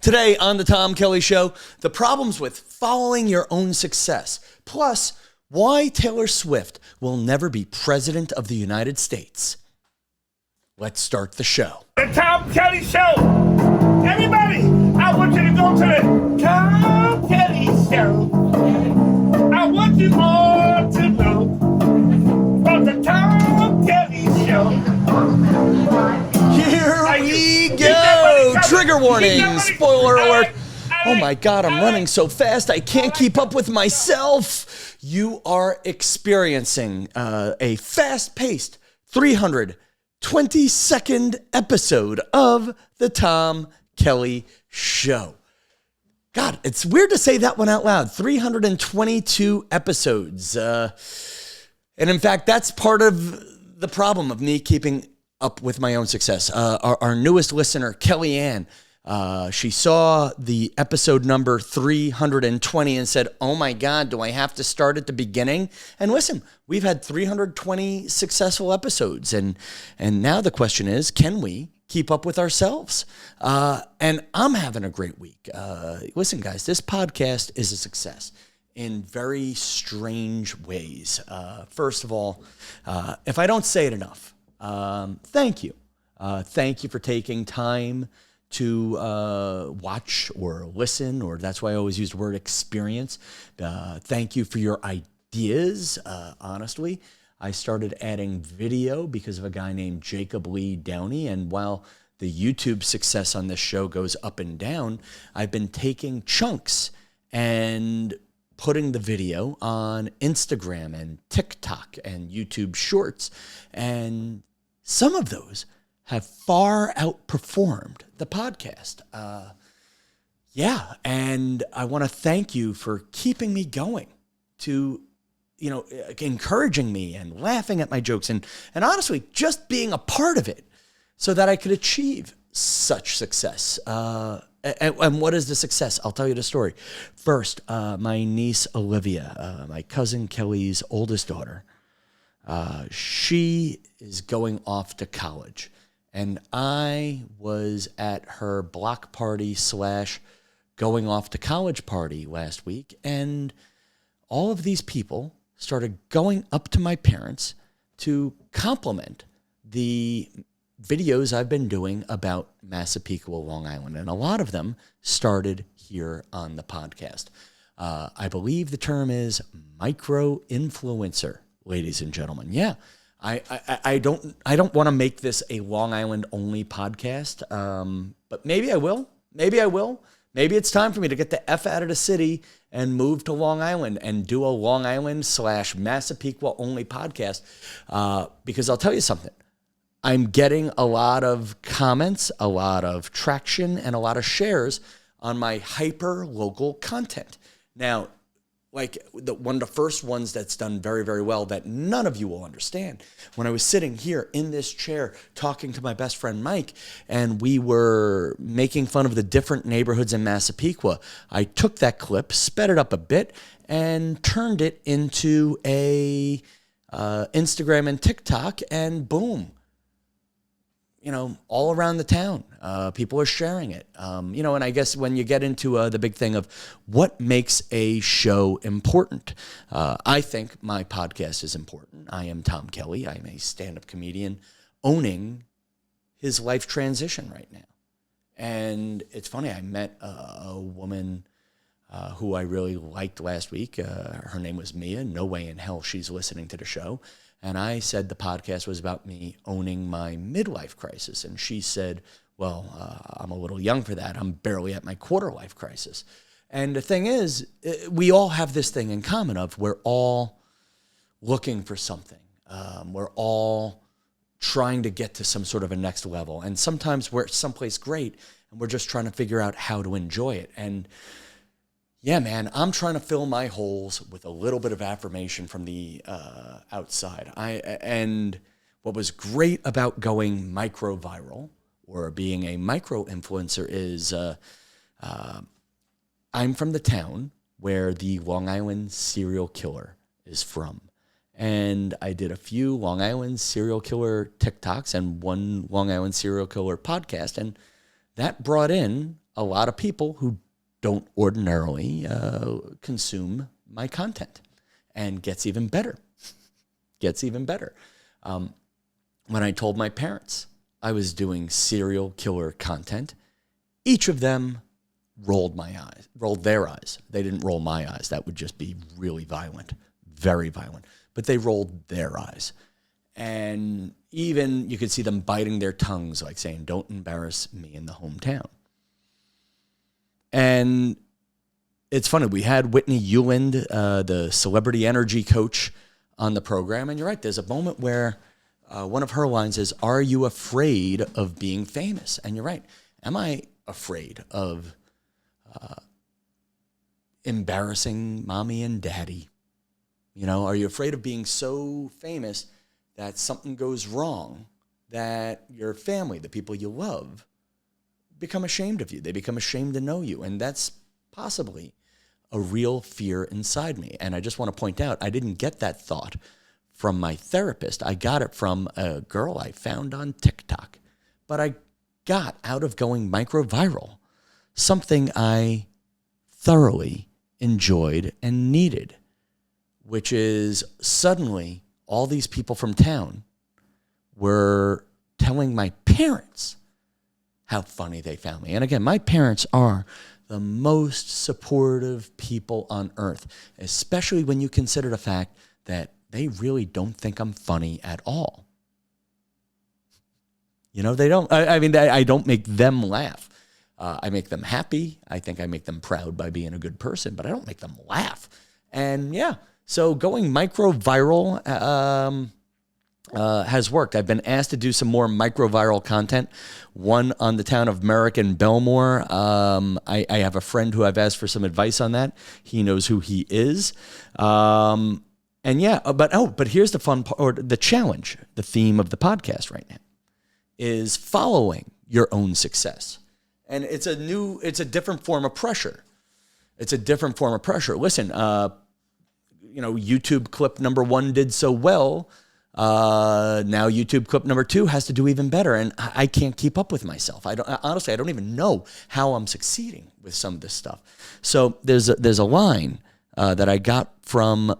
Today on the Tom Kelly Show, the problems with following your own success, plus why Taylor Swift will never be president of the United States. Let's start the show. The Tom Kelly Show. Everybody, I want you to go to the Tom Kelly Show. I want you all to know about the Tom Kelly Show. Here we go. Trigger warning. Spoiler alert. Oh my God, I'm running so fast I can't keep up with myself. You are experiencing a fast-paced 322nd episode of the Tom Kelly Show. God, it's weird to say that one out loud. 322 episodes. And in fact, that's part of the problem of me keeping up with my own success. Our newest listener, Kellyanne, she saw the episode number 320 and said, oh my God, do I have to start at the beginning? And listen, we've had 320 successful episodes. And now the question is, can we keep up with ourselves? And I'm having a great week. Listen, guys, this podcast is a success in very strange ways. First of all, if I don't say it enough, thank you. Thank you for taking time to watch or listen, or that's why I always use the word experience. Thank you for your ideas. Honestly, I started adding video because of a guy named Jacob Lee Downey, and while the YouTube success on this show goes up and down, I've been taking chunks and putting the video on Instagram and TikTok and YouTube Shorts, and some of those have far outperformed the podcast. And I want to thank you for keeping me going, to, encouraging me and laughing at my jokes and honestly, just being a part of it so that I could achieve such success. And what is the success? I'll tell you the story. First, my niece, Olivia, my cousin Kelly's oldest daughter, she is going off to college. And I was at her block party / going off to college party last week. And all of these people started going up to my parents to compliment the videos I've been doing about Massapequa, Long Island. And a lot of them started here on the podcast. I believe the term is micro-influencer, ladies and gentlemen. Yeah. I don't want to make this a Long Island only podcast, but maybe I will. Maybe it's time for me to get the F out of the city and move to Long Island and do a Long Island / Massapequa only podcast. Because I'll tell you something, I'm getting a lot of comments, a lot of traction, and a lot of shares on my hyper local content. Now, like one of the first ones that's done very, very well that none of you will understand. When I was sitting here in this chair talking to my best friend Mike, and we were making fun of the different neighborhoods in Massapequa, I took that clip, sped it up a bit, and turned it into a Instagram and TikTok, and boom. All around the town, people are sharing it. And I guess when you get into the big thing of what makes a show important, I think my podcast is important. I am Tom Kelly. I am a stand-up comedian owning his life transition right now. And it's funny, I met a woman who I really liked last week. Her name was Mia. No way in hell she's listening to the show. And I said the podcast was about me owning my midlife crisis. And she said, well, I'm a little young for that. I'm barely at my quarter life crisis. And the thing is, we all have this thing in common of we're all looking for something. We're all trying to get to some sort of a next level. And sometimes we're someplace great and we're just trying to figure out how to enjoy it. And yeah, man, I'm trying to fill my holes with a little bit of affirmation from the outside. And what was great about going micro-viral or being a micro-influencer is I'm from the town where the Long Island serial killer is from. And I did a few Long Island serial killer TikToks and one Long Island serial killer podcast, and that brought in a lot of people who don't ordinarily consume my content, and gets even better. When I told my parents I was doing serial killer content, each of them rolled their eyes. They didn't roll my eyes. That would just be really violent, very violent. But they rolled their eyes. And even you could see them biting their tongues, like saying, don't embarrass me in the hometown. And it's funny, we had Whitney Euland, the celebrity energy coach, on the program. And you're right, there's a moment where one of her lines is, are you afraid of being famous? And you're right. Am I afraid of embarrassing mommy and daddy? You know, are you afraid of being so famous that something goes wrong, that your family, the people you love, become ashamed of you? They become ashamed to know you. And that's possibly a real fear inside me. And I just want to point out, I didn't get that thought from my therapist. I got it from a girl I found on TikTok. But I got out of going micro-viral something I thoroughly enjoyed and needed, which is suddenly all these people from town were telling my parents how funny they found me. And again, my parents are the most supportive people on earth, especially when you consider the fact that they really don't think I'm funny at all. You know, they don't. I mean, I don't make them laugh. I make them happy. I think I make them proud by being a good person, but I don't make them laugh. And yeah, so going micro-viral has worked. I've been asked to do some more micro-viral content, one on the town of Merrick and Belmore. I have a friend who I've asked for some advice on that. He knows who he is. And yeah, but here's the fun part, or the challenge, the theme of the podcast right now, is following your own success. And it's a different form of pressure. It's a different form of pressure. Listen, YouTube clip number 1 did so well. Now YouTube clip number 2 has to do even better. And I can't keep up with myself. I don't even know how I'm succeeding with some of this stuff. So there's a line that I got from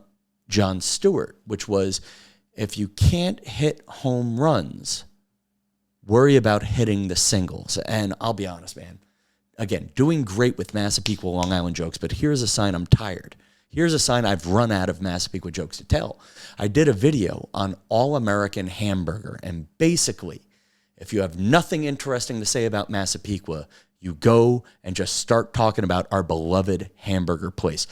Jon Stewart, which was, if you can't hit home runs, worry about hitting the singles. And I'll be honest, man. Again, doing great with Massapequa, Long Island jokes, but here's a sign I'm tired. Here's a sign I've run out of Massapequa jokes to tell. I did a video on All-American Hamburger, and basically, if you have nothing interesting to say about Massapequa, you go and just start talking about our beloved hamburger place.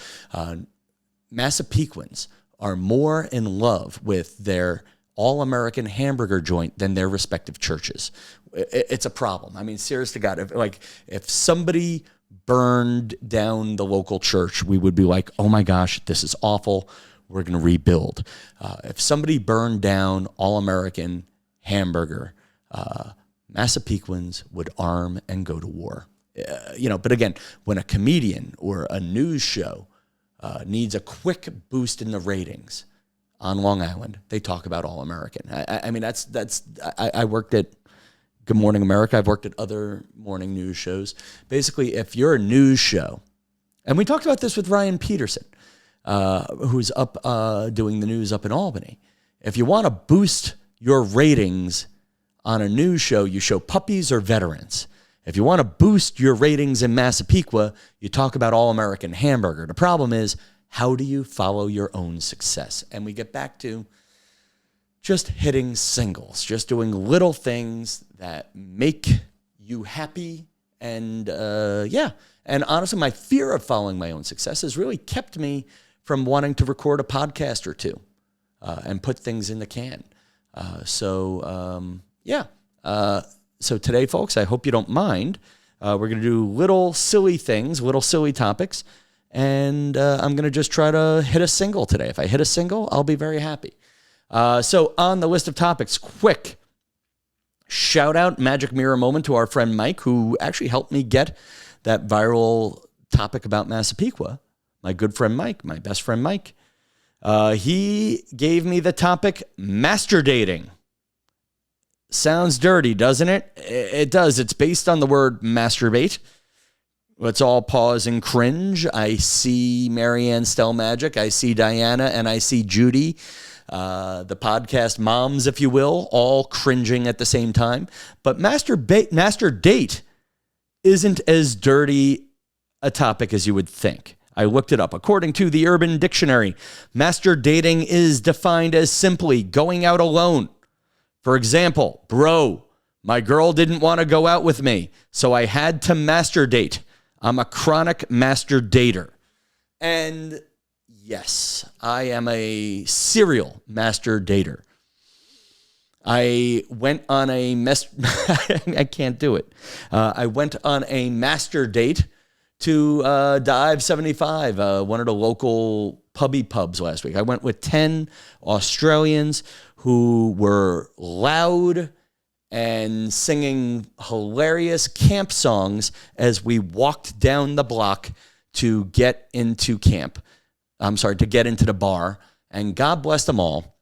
Massapequans are more in love with their All-American hamburger joint than their respective churches. It's a problem. I mean, serious to God, if somebody burned down the local church, we would be like, oh my gosh, this is awful. We're going to rebuild. If somebody burned down All-American Hamburger, Massapequans would arm and go to war. But again, when a comedian or a news show needs a quick boost in the ratings on Long Island, they talk about All-American. I mean, I worked at Good Morning America. I've worked at other morning news shows. Basically, if you're a news show, and we talked about this with Ryan Peterson, who's up doing the news up in Albany. If you want to boost your ratings on a news show, you show puppies or veterans. If you want to boost your ratings in Massapequa, you talk about All-American Hamburger. The problem is, how do you follow your own success? And we get back to just hitting singles, just doing little things that make you happy. And and honestly, my fear of following my own success has really kept me from wanting to record a podcast or two and put things in the can. So today, folks, I hope you don't mind. We're going to do little silly things, little silly topics. And I'm going to just try to hit a single today. If I hit a single, I'll be very happy. So on the list of topics, quick shout out, magic mirror moment to our friend Mike, who actually helped me get that viral topic about Massapequa. My good friend Mike, my best friend Mike. He gave me the topic master dating. Sounds dirty, doesn't it? It does. It's based on the word masturbate. let's all pause and cringe. I see Marianne Stelmagic, I see Diana, and I see Judy, the podcast moms, if you will, all cringing at the same time. But master date isn't as dirty a topic as you would think. I looked it up. According to the Urban Dictionary, master dating is defined as simply going out alone. For example, bro, my girl didn't want to go out with me, so I had to master date. I'm a chronic master dater. And yes, I am a serial master dater. I went on a I can't do it. I went on a master date to Dive 75, one of the local pubs last week. I went with 10 Australians who were loud and singing hilarious camp songs as we walked down the block to get into camp. To get into the bar. And God bless them all.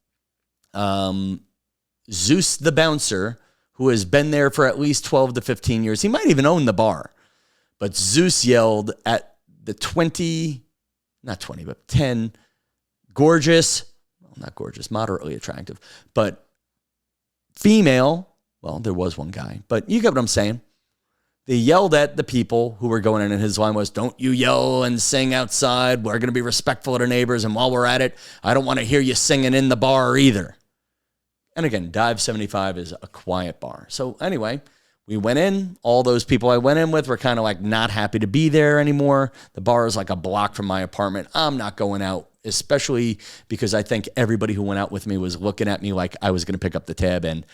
Zeus the bouncer, who has been there for at least 12 to 15 years. He might even own the bar. But Zeus yelled at the 10 gorgeous, well, not gorgeous, moderately attractive, but female. Well, there was one guy, but you get what I'm saying. They yelled at the people who were going in, and his line was, "Don't you yell and sing outside. We're going to be respectful of the neighbors, and while we're at it, I don't want to hear you singing in the bar either." And again, Dive 75 is a quiet bar. So anyway, we went in. All those people I went in with were kind of like not happy to be there anymore. The bar is like a block from my apartment. I'm not going out, especially because I think everybody who went out with me was looking at me like I was going to pick up the tab, and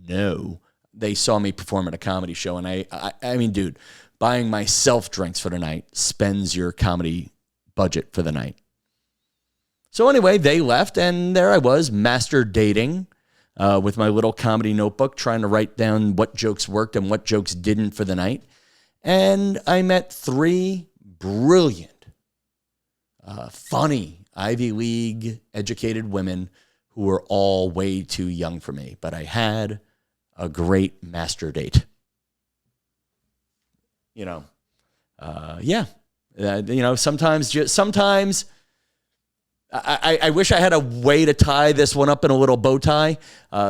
no, they saw me perform at a comedy show. And I mean, dude, buying myself drinks for the night spends your comedy budget for the night. So anyway, they left, and there I was, master dating with my little comedy notebook, trying to write down what jokes worked and what jokes didn't for the night. And I met 3 brilliant, funny, Ivy League educated women who were all way too young for me. But I had a great master date. Sometimes I wish I had a way to tie this one up in a little bow tie.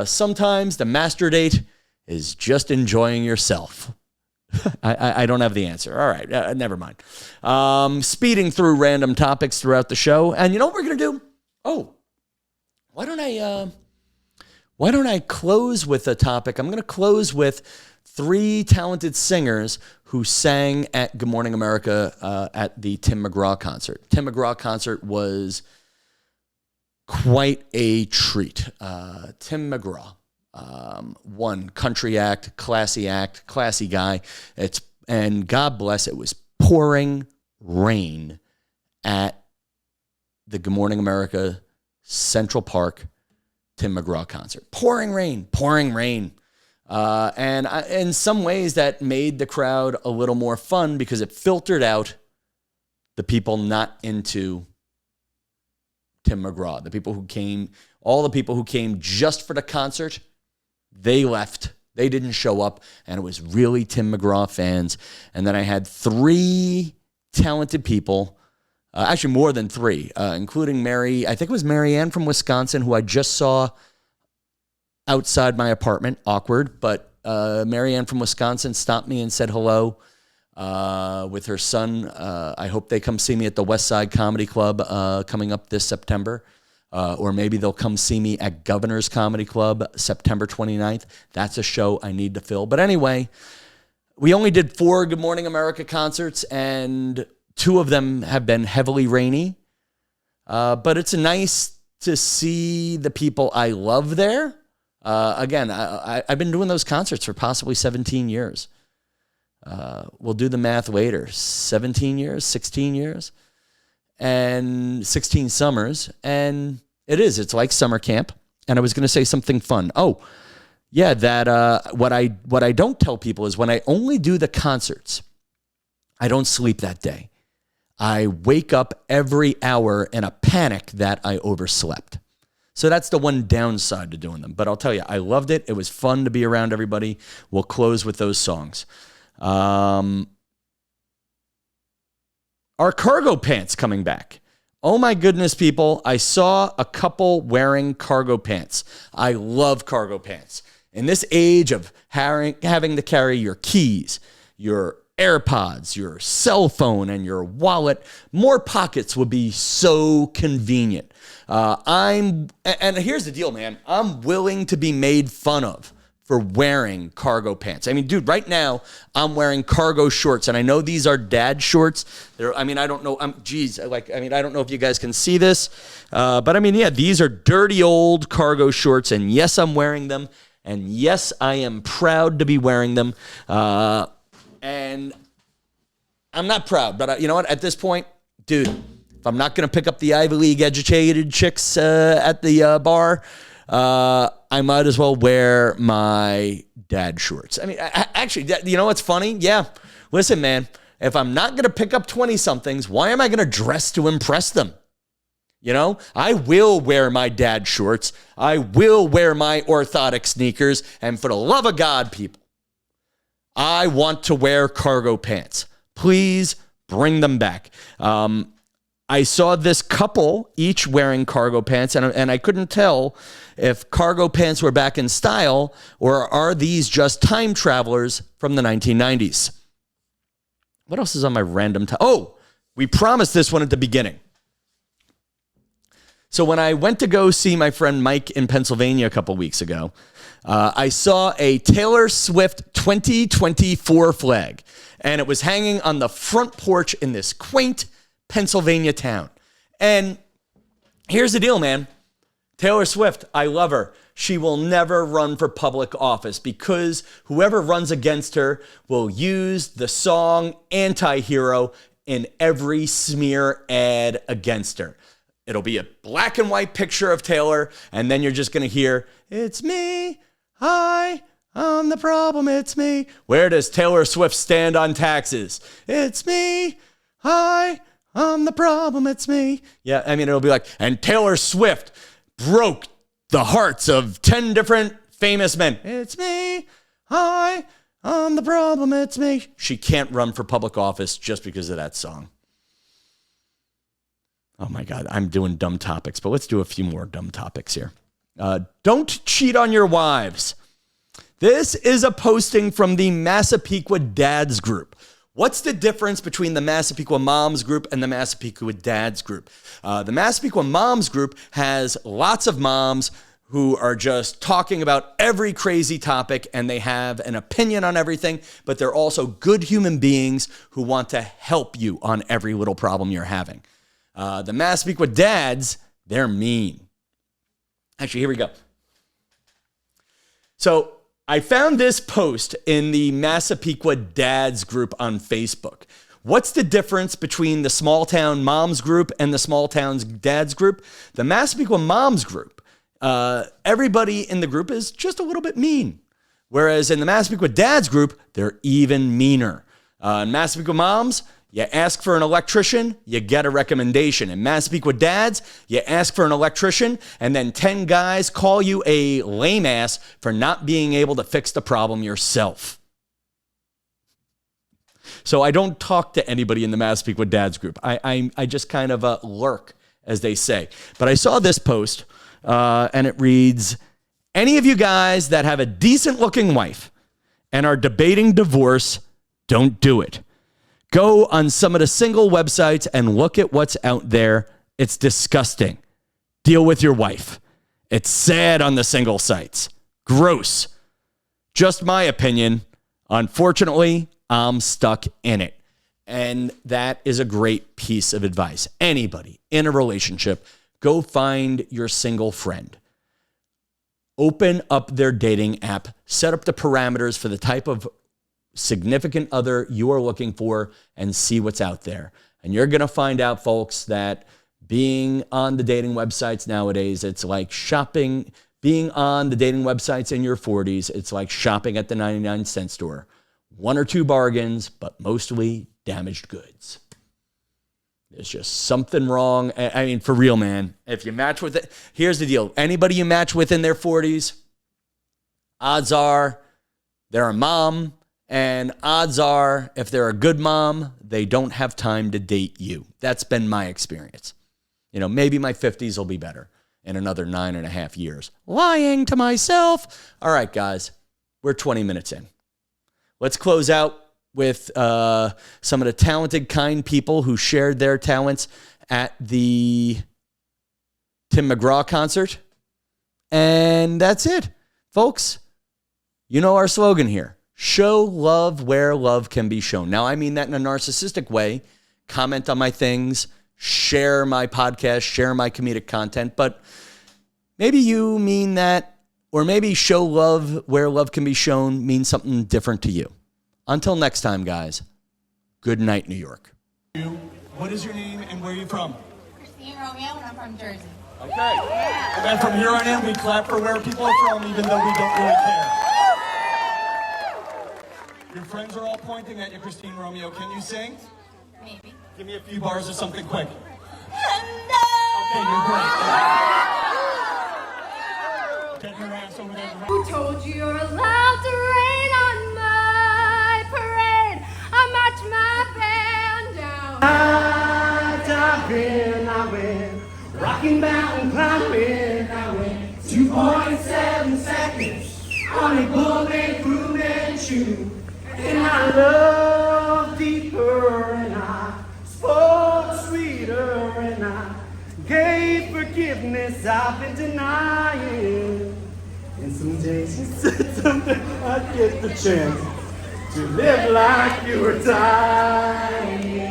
Sometimes the master date is just enjoying yourself. I don't have the answer. All right, never mind. Speeding through random topics throughout the show. And you know what we're going to do? Oh, why don't I close with a topic? I'm going to close with 3 talented singers who sang at Good Morning America at the Tim McGraw concert. Tim McGraw concert was quite a treat. Tim McGraw, one country act, classy guy. And God bless, it was pouring rain at the Good Morning America Central Park Tim McGraw concert. Pouring rain. And in some ways that made the crowd a little more fun because it filtered out the people not into Tim McGraw. All the people who came just for the concert, they left. They didn't show up, and it was really Tim McGraw fans. And then I had 3 talented people, actually more than 3, including I think it was Marianne from Wisconsin, who I just saw outside my apartment. Awkward, but Marianne from Wisconsin stopped me and said hello with her son. I hope they come see me at the West Side Comedy Club coming up this September. Or maybe they'll come see me at Governor's Comedy Club September 29th. That's a show I need to fill. But anyway, we only did 4 Good Morning America concerts, and 2 of them have been heavily rainy. But it's nice to see the people I love there. Again, I've been doing those concerts for possibly 17 years. We'll do the math later. 17 years, 16 years, and 16 summers. And it's like summer camp. And I was going to say something fun. Oh, yeah, that what I don't tell people is when I only do the concerts, I don't sleep that day. I wake up every hour in a panic that I overslept. So that's the one downside to doing them. But I'll tell you, I loved it. It was fun to be around everybody. We'll close with those songs. are cargo pants coming back? Oh my goodness, people. I saw a couple wearing cargo pants. I love cargo pants. In this age of having to carry your keys, your AirPods, your cell phone, and your wallet, more pockets would be so convenient. And here's the deal, man. I'm willing to be made fun of for wearing cargo pants. I mean, dude, right now I'm wearing cargo shorts, and I know these are dad shorts. I don't know. I don't know if you guys can see this, but I mean, yeah, these are dirty old cargo shorts, and yes, I'm wearing them, and yes, I am proud to be wearing them. And I'm not proud, but you know what? At this point, dude, if I'm not going to pick up the Ivy League educated chicks at the bar, I might as well wear my dad shorts. I mean, actually, you know what's funny? Yeah. Listen, man, if I'm not going to pick up 20-somethings, why am I going to dress to impress them? You know, I will wear my dad shorts. I will wear my orthotic sneakers. And for the love of God, people, I want to wear cargo pants. Please bring them back. I saw this couple each wearing cargo pants, and I couldn't tell if cargo pants were back in style or are these just time travelers from the 1990s. What else is on my random time? Oh, we promised this one at the beginning. So when I went to go see my friend Mike in Pennsylvania a couple weeks ago, I saw a Taylor Swift 2024 flag, and it was hanging on the front porch in this quaint Pennsylvania town. And here's the deal, man. Taylor Swift, I love her. She will never run for public office because whoever runs against her will use the song Anti-Hero in every smear ad against her. It'll be a black and white picture of Taylor, and then you're just going to hear, "It's me, hi, I'm the problem, it's me." Where does Taylor Swift stand on taxes? "It's me, hi, I'm the problem, it's me." Yeah, I mean, it'll be like, and Taylor Swift broke the hearts of 10 different famous men. "It's me, hi, I'm the problem, it's me." She can't run for public office just because of that song. Oh my God, I'm doing dumb topics, but let's do a few more dumb topics here. Don't cheat on your wives. This is a posting from the Massapequa Dads group. What's the difference between the Massapequa Moms group and the Massapequa Dads group? The Massapequa Moms group has lots of moms who are just talking about every crazy topic, and they have an opinion on everything, but they're also good human beings who want to help you on every little problem you're having. The Massapequa Dads, they're mean. Actually, here we go. So I found this post in the Massapequa Dads group on Facebook. What's the difference between the Small Town Moms group and the Small Towns Dads group? The Massapequa Moms group, everybody in the group is just a little bit mean. Whereas in the Massapequa Dads group, they're even meaner. In Massapequa Moms, you ask for an electrician, you get a recommendation. In Massapequa Dads, you ask for an electrician, and then 10 guys call you a lame ass for not being able to fix the problem yourself. So I don't talk to anybody in the Massapequa Dads group. I just kind of lurk, as they say. But I saw this post, and it reads, "Any of you guys that have a decent-looking wife and are debating divorce, don't do it. Go on some of the single websites and look at what's out there. It's disgusting. Deal with your wife. It's sad on the single sites. Gross. Just my opinion. Unfortunately, I'm stuck in it." And that is a great piece of advice. Anybody in a relationship, go find your single friend. Open up their dating app. Set up the parameters for the type of significant other you are looking for and see what's out there. And you're going to find out, folks, that being on the dating websites nowadays, it's like shopping. Being on the dating websites in your 40s, it's like shopping at the 99-cent store. One or two bargains, but mostly damaged goods. There's just something wrong. I mean, for real, man. If you match with it, here's the deal. Anybody you match with in their 40s, odds are they're a mom, And odds are, if they're a good mom, they don't have time to date you. That's been my experience. Maybe my 50s will be better in another 9.5 years. Lying to myself. All right, guys, we're 20 minutes in. Let's close out with some of the talented, kind people who shared their talents at the Tim McGraw concert. And that's it, folks. You know our slogan here. Show love where love can be shown. Now, I mean that in a narcissistic way. Comment on my things, share my podcast, share my comedic content. But maybe you mean that, or maybe show love where love can be shown means something different to you. Until next time, guys, good night, New York. What is your name and where are you from? Christine Romeo, and I'm from Jersey. Okay. Yeah. And then from here on in, we clap for where people are from, even though we don't really care. Your friends are all pointing at you, Christine Romeo. Can you sing? Maybe. Give me a few bars or something quick. Hello. Okay, you're great. Get your ass over there. Who told you you're allowed to rain on my parade? I march my band down. I went, rocking mountain climbing, I went 2.7 seconds on a bullet proof and shoe. And I loved deeper, and I spoke sweeter, and I gave forgiveness I've been denying. And some days you said something, I'd get the chance to live like you were dying.